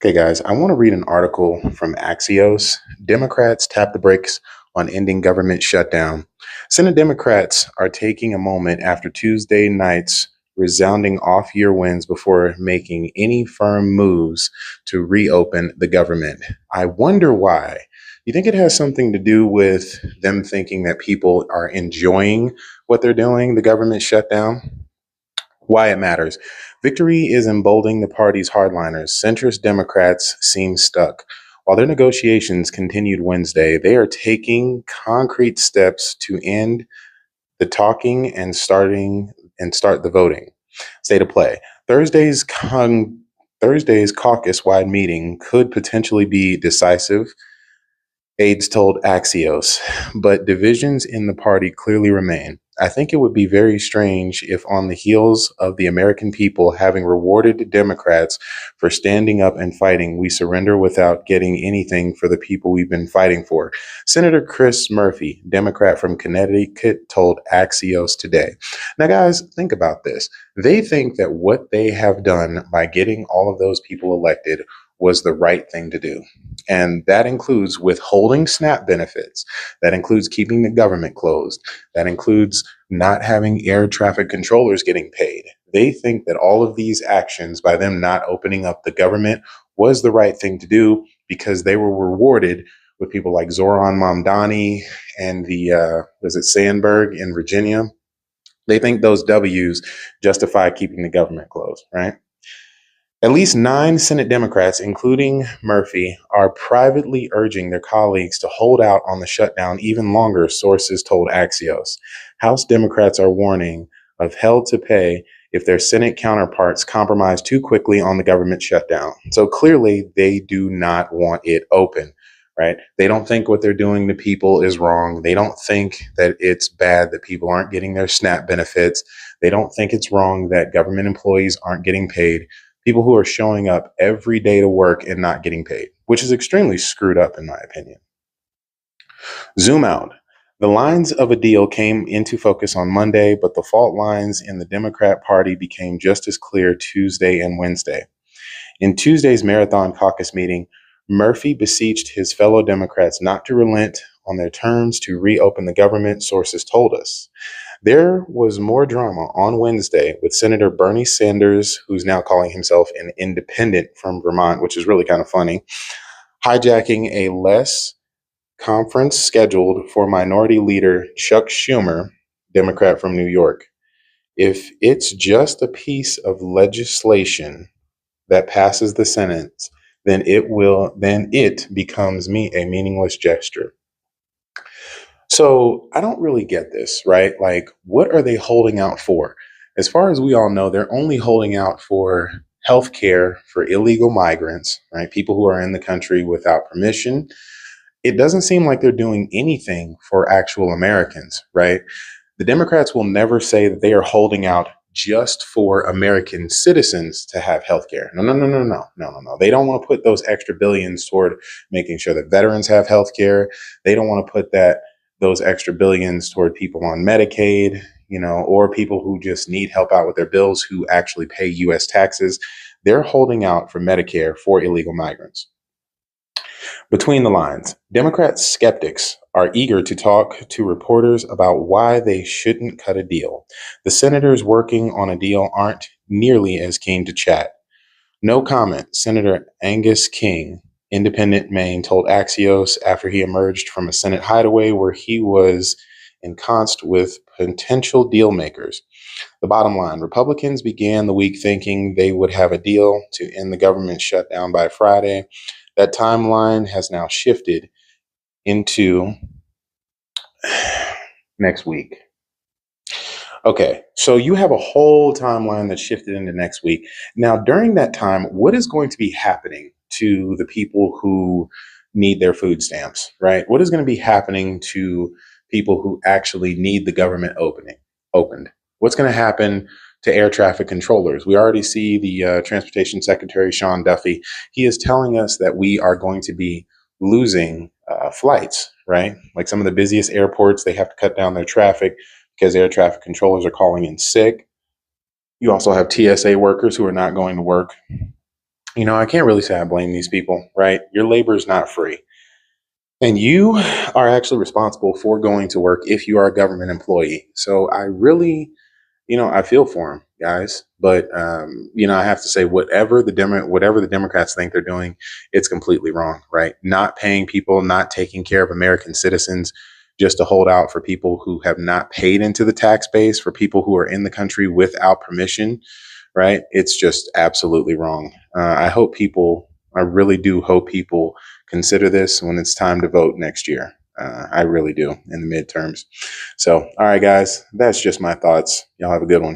Okay, guys, I want to read an article from Axios. Democrats tap the brakes on ending government shutdown. Senate Democrats are taking a moment after Tuesday night's resounding off year wins before making any firm moves to reopen the government. I wonder why. You think it has something to do with them thinking that people are enjoying what they're doing, the government shutdown? Why it matters. Victory is emboldening the party's hardliners. Centrist Democrats seem stuck. While their negotiations continued Wednesday, they are taking concrete steps to end the talking and start the voting. State of play. Thursday's caucus-wide meeting could potentially be decisive, aides told Axios, but divisions in the party clearly remain. I think it would be very strange if, on the heels of the American people having rewarded Democrats for standing up and fighting, we surrender without getting anything for the people we've been fighting for. Senator Chris Murphy, Democrat from Connecticut, told Axios today. Now, guys, think about this. They think that what they have done by getting all of those people elected was the right thing to do. And that includes withholding SNAP benefits. That includes keeping the government closed. That includes not having air traffic controllers getting paid. They think that all of these actions by them not opening up the government was the right thing to do because they were rewarded with people like Zohran Mamdoni and was it Sandberg in Virginia? They think those W's justify keeping the government closed, right? At least 9 Senate Democrats, including Murphy, are privately urging their colleagues to hold out on the shutdown even longer, sources told Axios. House Democrats are warning of hell to pay if their Senate counterparts compromise too quickly on the government shutdown. So clearly, they do not want it open, right? They don't think what they're doing to people is wrong. They don't think that it's bad that people aren't getting their SNAP benefits. They don't think it's wrong that government employees aren't getting paid. People who are showing up every day to work and not getting paid, which is extremely screwed up, in my opinion. Zoom out. The lines of a deal came into focus on Monday, but the fault lines in the Democrat Party became just as clear Tuesday and Wednesday. In Tuesday's Marathon Caucus meeting, Murphy beseeched his fellow Democrats not to relent on their terms to reopen the government, sources told us. There was more drama on Wednesday with Senator Bernie Sanders, who's now calling himself an independent from Vermont, which is really kind of funny, hijacking a less conference scheduled for Minority Leader Chuck Schumer, Democrat from New York. If it's just a piece of legislation that passes the Senate, then it becomes a meaningless gesture. So I don't really get this, right? Like, what are they holding out for? As far as we all know, they're only holding out for health care for illegal migrants, right? People who are in the country without permission. It doesn't seem like they're doing anything for actual Americans, right? The Democrats will never say that they are holding out just for American citizens to have health care. No. They don't want to put those extra billions toward making sure that veterans have health care. They don't want to put those extra billions toward people on Medicaid, or people who just need help out with their bills who actually pay U.S. taxes. They're holding out for Medicare for illegal migrants. Between the lines, Democrat skeptics are eager to talk to reporters about why they shouldn't cut a deal. The senators working on a deal aren't nearly as keen to chat. No comment, Senator Angus King, Independent Maine, told Axios after he emerged from a Senate hideaway where he was ensconced with potential deal makers. The bottom line, Republicans began the week thinking they would have a deal to end the government shutdown by Friday. That timeline has now shifted into next week. Okay, so you have a whole timeline that shifted into next week. Now, during that time, what is going to be happening to the people who need their food stamps, right? What is going to be happening to people who actually need the government opened? What's going to happen to air traffic controllers? We already see the Transportation Secretary, Sean Duffy. He is telling us that we are going to be losing flights, right? Like some of the busiest airports, they have to cut down their traffic because air traffic controllers are calling in sick. You also have TSA workers who are not going to work. I can't really say I blame these people, right? Your labor is not free. And you are actually responsible for going to work if you are a government employee. So I really, I feel for them, guys. But I have to say, whatever the Democrats think they're doing, it's completely wrong, right? Not paying people, not taking care of American citizens, just to hold out for people who have not paid into the tax base, for people who are in the country without permission, right? It's just absolutely wrong. I really do hope people consider this when it's time to vote next year. I really do in the midterms. So, all right, guys, that's just my thoughts. Y'all have a good one.